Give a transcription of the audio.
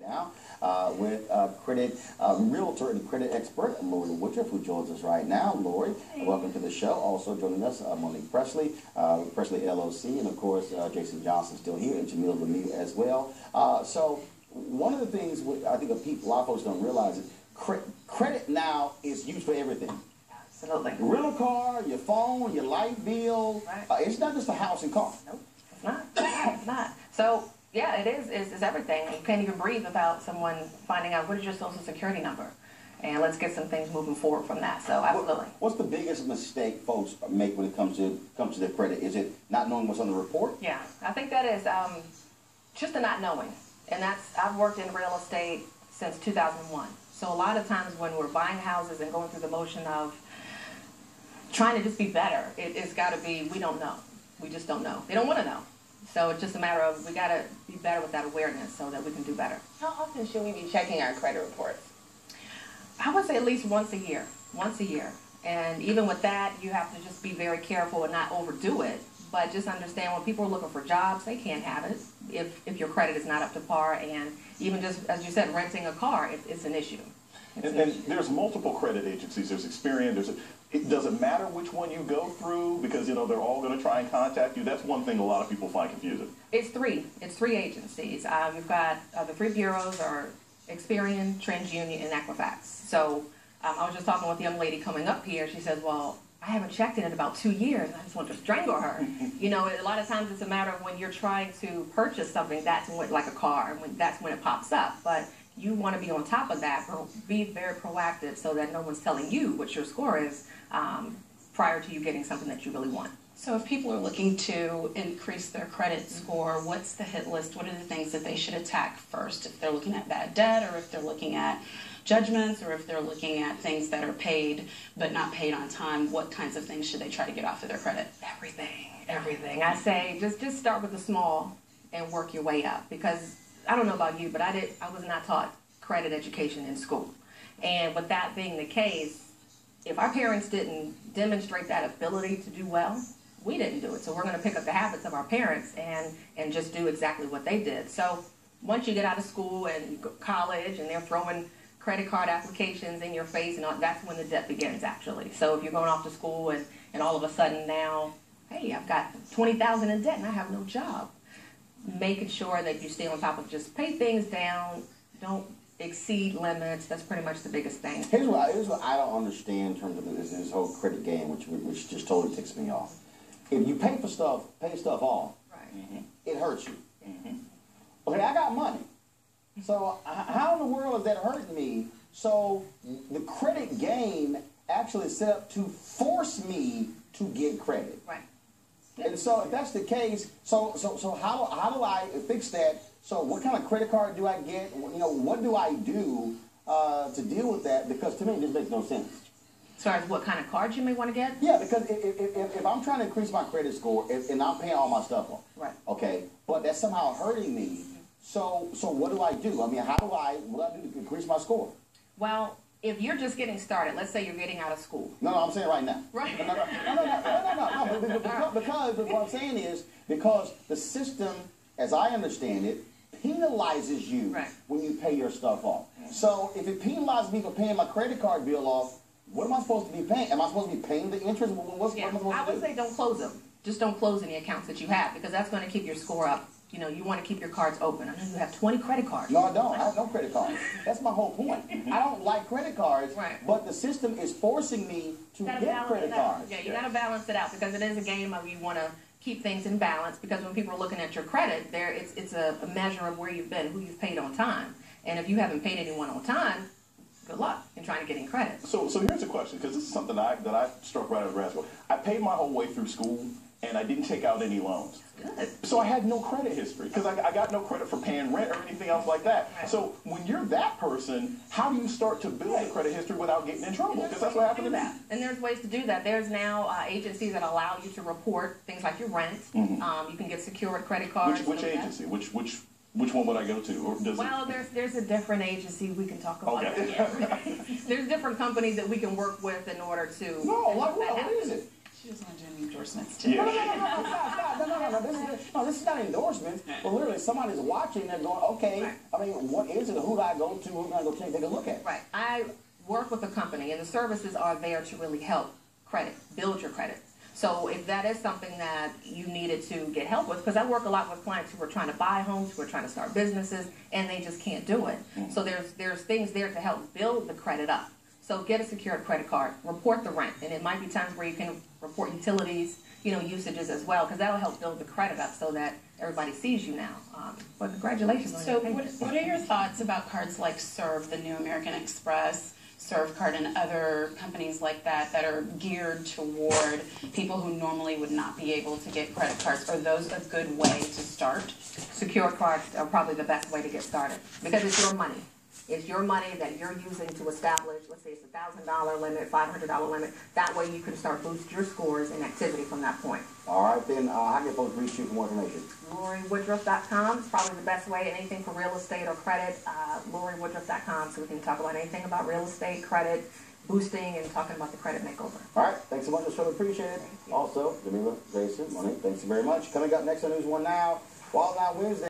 now with credit realtor and credit expert Lorie Woodruff, who joins us right now. Lorie, welcome to the show. Also joining us, Monique Presley, Presley LLC, and of course Jason Johnson still here, and Jamil Lemieux as well. So one of the things I think a lot of folks don't realize is credit now is used for everything. Absolutely. Rental car, your phone, your light bill. Right. It's not just a house and car. Nope, it's not. It's not. So, yeah, it is. It's everything. You can't even breathe without someone finding out what is your social security number. And let's get some things moving forward from that. So, absolutely. What's the biggest mistake folks make when it comes to their credit? Is it not knowing what's on the report? Yeah, I think that is just the not knowing. And I've worked in real estate since 2001. So a lot of times when we're buying houses and going through the motion of trying to just be better, it's got to be, we don't know. We just don't know. They don't want to know. So it's just a matter of, we got to be better with that awareness so that we can do better. How often should we be checking our credit reports? I would say at least once a year. Once a year. And even with that, you have to just be very careful and not overdo it. But just understand when people are looking for jobs, they can't have it if your credit is not up to par. And even just, as you said, renting a car, it's an issue. And there's multiple credit agencies. There's Experian. It doesn't matter which one you go through because, you know, they're all going to try and contact you. That's one thing a lot of people find confusing. It's three. It's three agencies. You've got the three bureaus are Experian, TransUnion, and Equifax. So I was just talking with a young lady coming up here. She says, well, I haven't checked it in about 2 years, and I just want to strangle her. You know, a lot of times it's a matter of when you're trying to purchase something, that's when, like a car, and that's when it pops up. But you want to be on top of that, be very proactive so that no one's telling you what your score is prior to you getting something that you really want. So if people are looking to increase their credit score, what's the hit list? What are the things that they should attack first? If they're looking at bad debt, or if they're looking at judgments, or if they're looking at things that are paid but not paid on time, what kinds of things should they try to get off of their credit? Everything. I say just start with the small and work your way up, because I don't know about you, but I was not taught credit education in school. And with that being the case, if our parents didn't demonstrate that ability to do well, we didn't do it. So we're going to pick up the habits of our parents and just do exactly what they did. So once you get out of school and you go to college and they're throwing credit card applications in your face, and all, that's when the debt begins, actually. So if you're going off to school and all of a sudden now, hey, I've got $20,000 in debt and I have no job. Making sure that you stay on top of just pay things down, don't exceed limits. That's pretty much the biggest thing. Here's what I don't understand in terms of this whole credit game, which just totally ticks me off. If you pay stuff off, right, it hurts you. Okay, I got money. So how in the world is that hurting me? So the credit game actually is set up to force me to get credit. Right. And so if that's the case, so how do I fix that? So what kind of credit card do I get? You know, what do I do to deal with that? Because to me, this makes no sense. As far as what kind of cards you may want to get? Yeah, because if I'm trying to increase my credit score and I'm paying all my stuff off, right? Okay, but that's somehow hurting me. So what do I do? I mean, what do I do to increase my score? Well, if you're just getting started, let's say you're getting out of school. No, I'm saying right now. Right. No. Because what I'm saying is because the system, as I understand it, penalizes you when you pay your stuff off. So if it penalizes me for paying my credit card bill off, what am I supposed to be paying? Am I supposed to be paying the interest? What am I supposed to do? I would say don't close them. Just don't close any accounts that you have, because that's going to keep your score up. You know, you want to keep your cards open. I know you have 20 credit cards. No, I don't. I have no credit cards. That's my whole point. I don't like credit cards, but the system is forcing me to get credit cards. Yeah, you got to balance it out, because it is a game of you want to keep things in balance, because when people are looking at your credit, it's a measure of where you've been, who you've paid on time. And if you haven't paid anyone on time, good luck in trying to get in credit. So here's a question, because this is something that I struck right out of grad school. I paid my whole way through school, and I didn't take out any loans. Good. So I had no credit history, because I got no credit for paying rent or anything else like that. Right. So when you're that person, how do you start to build a credit history without getting in trouble? Because that's what happened to me. And there's ways to do that. There's now agencies that allow you to report things like your rent. You can get secured credit cards. Which agency? Which one would I go to? Or does there's a different agency we can talk about. Okay. There's different companies that we can work with in order to. No, what is it? She doesn't want to do any endorsements Yeah. No, this is not endorsements. But literally, somebody's watching. They're going, okay. Right. I mean, what is it? Who do I go to? Who do I go take a look at? Right. I work with a company, and the services are there to really help credit, build your credit. So if that is something that you needed to get help with, because I work a lot with clients who are trying to buy homes, who are trying to start businesses, and they just can't do it. So there's things there to help build the credit up. So get a secured credit card, report the rent, and it might be times where you can report utilities, usages as well, because that'll help build the credit up so that everybody sees you now. But congratulations on So your papers. what are your thoughts about cards like Serve, the New American Express, Serve Card, and other companies like that that are geared toward people who normally would not be able to get credit cards? Are those a good way to start? Secured cards are probably the best way to get started because it's your money. It's your money that you're using to establish, let's say it's $1,000 limit, $500 limit. That way you can start boost your scores and activity from that point. All right, then how can folks reach you for more information? LorieWoodruff.com is probably the best way. Anything for real estate or credit, LorieWoodruff.com, so we can talk about anything about real estate, credit, boosting, and talking about the credit makeover. All right, thanks so much. I really appreciate it. Also, Jamila, Jason, Monique, thanks very much. Coming up next on News One Now, Wild Now Wednesday.